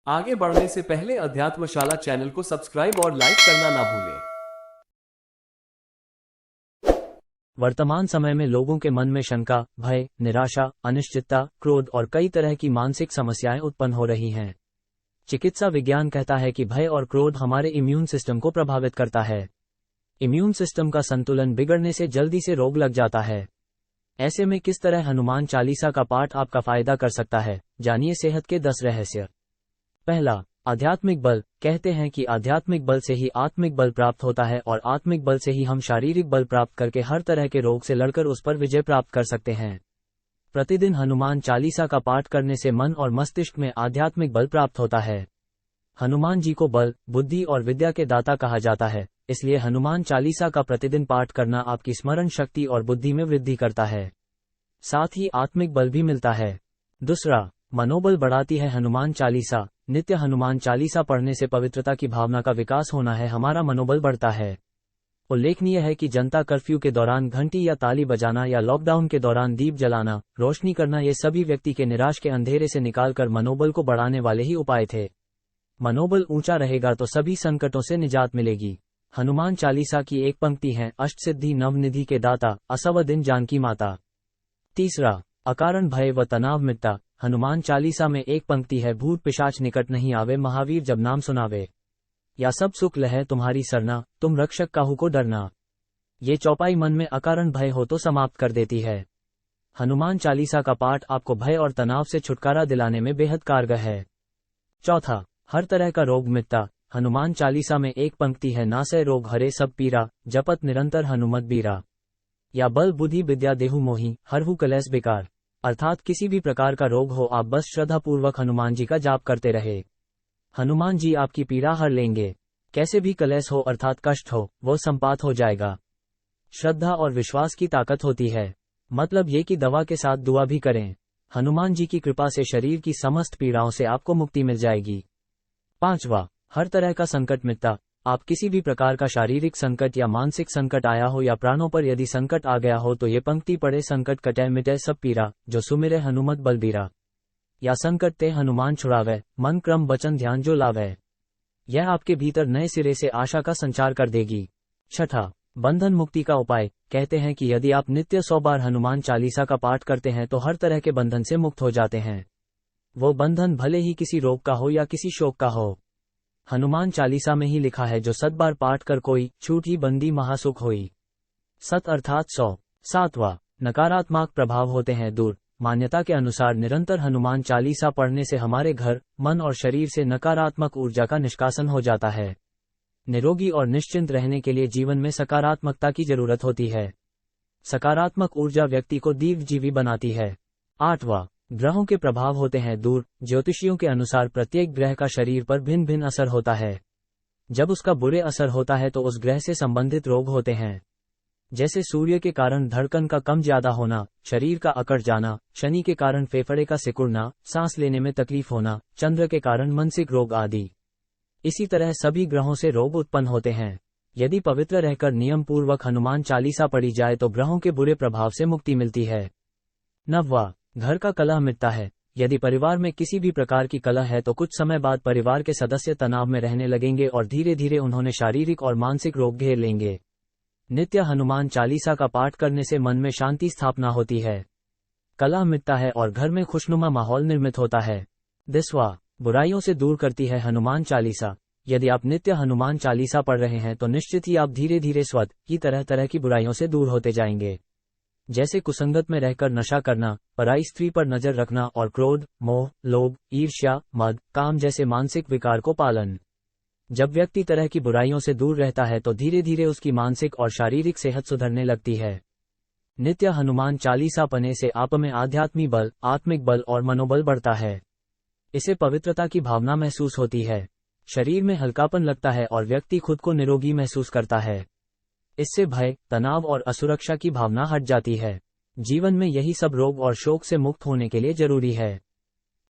आगे बढ़ने से पहले अध्यात्मशाला चैनल को सब्सक्राइब और लाइक करना ना भूलें। वर्तमान समय में लोगों के मन में शंका, भय, निराशा, अनिश्चितता, क्रोध और कई तरह की मानसिक समस्याएं उत्पन्न हो रही हैं। चिकित्सा विज्ञान कहता है कि भय और क्रोध हमारे इम्यून सिस्टम को प्रभावित करता है। इम्यून सिस्टम का संतुलन बिगड़ने से जल्दी से रोग लग जाता है। ऐसे में किस तरह हनुमान चालीसा का पाठ आपका फायदा कर सकता है, जानिए सेहत के 10 रहस्य। पहला, आध्यात्मिक बल। कहते हैं कि आध्यात्मिक बल से ही आत्मिक बल प्राप्त होता है और आत्मिक बल से ही हम शारीरिक बल प्राप्त करके हर तरह के रोग से लड़कर उस पर विजय प्राप्त कर सकते हैं। प्रतिदिन हनुमान चालीसा का पाठ करने से मन और मस्तिष्क में आध्यात्मिक बल प्राप्त होता है। हनुमान जी को बल, बुद्धि और विद्या के दाता कहा जाता है, इसलिए हनुमान चालीसा का प्रतिदिन पाठ करना आपकी स्मरण शक्ति और बुद्धि में वृद्धि करता है। साथ ही आत्मिक बल भी मिलता है। दूसरा, मनोबल बढ़ाती है हनुमान चालीसा। नित्य हनुमान चालीसा पढ़ने से पवित्रता की भावना का विकास होना है, हमारा मनोबल बढ़ता है। उल्लेखनीय है कि जनता कर्फ्यू के दौरान घंटी या ताली बजाना या लॉकडाउन के दौरान दीप जलाना, रोशनी करना, ये सभी व्यक्ति के निराश के अंधेरे से निकालकर मनोबल को बढ़ाने वाले ही उपाय थे। मनोबल ऊंचा रहेगा तो सभी संकटों से निजात मिलेगी। हनुमान चालीसा की एक पंक्ति है, अष्टसिद्धि नवनिधि के दाता, असव दिन जानकी माता। तीसरा, अकारण भय व तनाव मिटता। हनुमान चालीसा में एक पंक्ति है, भूत पिशाच निकट नहीं आवे, महावीर जब नाम सुनावे। या सब सुख लहै तुम्हारी सरना, तुम रक्षक काहू को डरना। ये चौपाई मन में अकारण भय हो तो समाप्त कर देती है। हनुमान चालीसा का पाठ आपको भय और तनाव से छुटकारा दिलाने में बेहद कारगर है। चौथा, हर तरह का रोग मिटता। हनुमान चालीसा में एक पंक्ति है, नासै रोग हरे सब पीरा, जपत निरंतर हनुमत बीरा। या बल बुद्धि विद्या देहु मोही, हरहु कलेस बेकार। अर्थात किसी भी प्रकार का रोग हो, आप बस श्रद्धापूर्वक हनुमान जी का जाप करते रहे, हनुमान जी आपकी पीड़ा हर लेंगे। कैसे भी कलेश हो अर्थात कष्ट हो, वो संपात हो जाएगा। श्रद्धा और विश्वास की ताकत होती है, मतलब ये कि दवा के साथ दुआ भी करें। हनुमान जी की कृपा से शरीर की समस्त पीड़ाओं से आपको मुक्ति मिल जाएगी। पांचवा, हर तरह का संकट मिटता। आप किसी भी प्रकार का शारीरिक संकट या मानसिक संकट आया हो या प्राणों पर यदि संकट आ गया हो तो ये पंक्ति पढ़े, संकट कटै मिटै सब पीरा, जो सुमिरै हनुमत बलबीरा। या संकट ते हनुमान छुड़ावै, मन क्रम वचन ध्यान जो लावै। यह आपके भीतर नए सिरे से आशा का संचार कर देगी। छठा, बंधन मुक्ति का उपाय। कहते हैं कि यदि आप नित्य 100 बार हनुमान चालीसा का पाठ करते हैं तो हर तरह के बंधन से मुक्त हो जाते हैं। वो बंधन भले ही किसी रोग का हो या किसी शोक का हो। हनुमान चालीसा में ही लिखा है, जो 100 बार पाठ कर कोई, छूटी बंदी महासुख होई। 7 अर्थात 100। सातवां, नकारात्मक प्रभाव होते हैं दूर। मान्यता के अनुसार निरंतर हनुमान चालीसा पढ़ने से हमारे घर, मन और शरीर से नकारात्मक ऊर्जा का निष्कासन हो जाता है। निरोगी और निश्चिंत रहने के लिए जीवन में सकारात्मकता की जरूरत होती है। सकारात्मक ऊर्जा व्यक्ति को दीर्घजीवी बनाती है। आठवां, ग्रहों के प्रभाव होते हैं दूर। ज्योतिषियों के अनुसार प्रत्येक ग्रह का शरीर पर भिन्न भिन्न असर होता है। जब उसका बुरे असर होता है तो उस ग्रह से संबंधित रोग होते हैं, जैसे सूर्य के कारण धड़कन का कम ज्यादा होना, शरीर का अकड़ जाना, शनि के कारण फेफड़े का सिकुड़ना, सांस लेने में तकलीफ होना, चंद्र के कारण मानसिक रोग आदि। इसी तरह सभी ग्रहों से रोग उत्पन्न होते हैं। यदि पवित्र रहकर नियम पूर्वक हनुमान चालीसा पढ़ी जाए तो ग्रहों के बुरे प्रभाव से मुक्ति मिलती है। नववां, घर का कलह मिटता है। यदि परिवार में किसी भी प्रकार की कलह है तो कुछ समय बाद परिवार के सदस्य तनाव में रहने लगेंगे और धीरे धीरे उन्होंने शारीरिक और मानसिक रोग घेर लेंगे। नित्य हनुमान चालीसा का पाठ करने से मन में शांति स्थापना होती है, कलह मिटता है और घर में खुशनुमा माहौल निर्मित होता है। 10वां, बुराइयों से दूर करती है हनुमान चालीसा। यदि आप नित्य हनुमान चालीसा पढ़ रहे हैं तो निश्चित ही आप धीरे धीरे स्वत की तरह तरह की बुराइयों से दूर होते जाएंगे, जैसे कुसंगत में रहकर नशा करना, पराई स्त्री पर नजर रखना और क्रोध, मोह, लोभ, ईर्ष्या, मद, काम जैसे मानसिक विकार को पालन। जब व्यक्ति तरह की बुराइयों से दूर रहता है तो धीरे धीरे उसकी मानसिक और शारीरिक सेहत सुधरने लगती है। नित्य हनुमान चालीसा पढ़ने से आप में आध्यात्मिक बल, आत्मिक बल और मनोबल बढ़ता है। इसे पवित्रता की भावना महसूस होती है, शरीर में हल्कापन लगता है और व्यक्ति खुद को निरोगी महसूस करता है। इससे भय, तनाव और असुरक्षा की भावना हट जाती है। जीवन में यही सब रोग और शोक से मुक्त होने के लिए जरूरी है।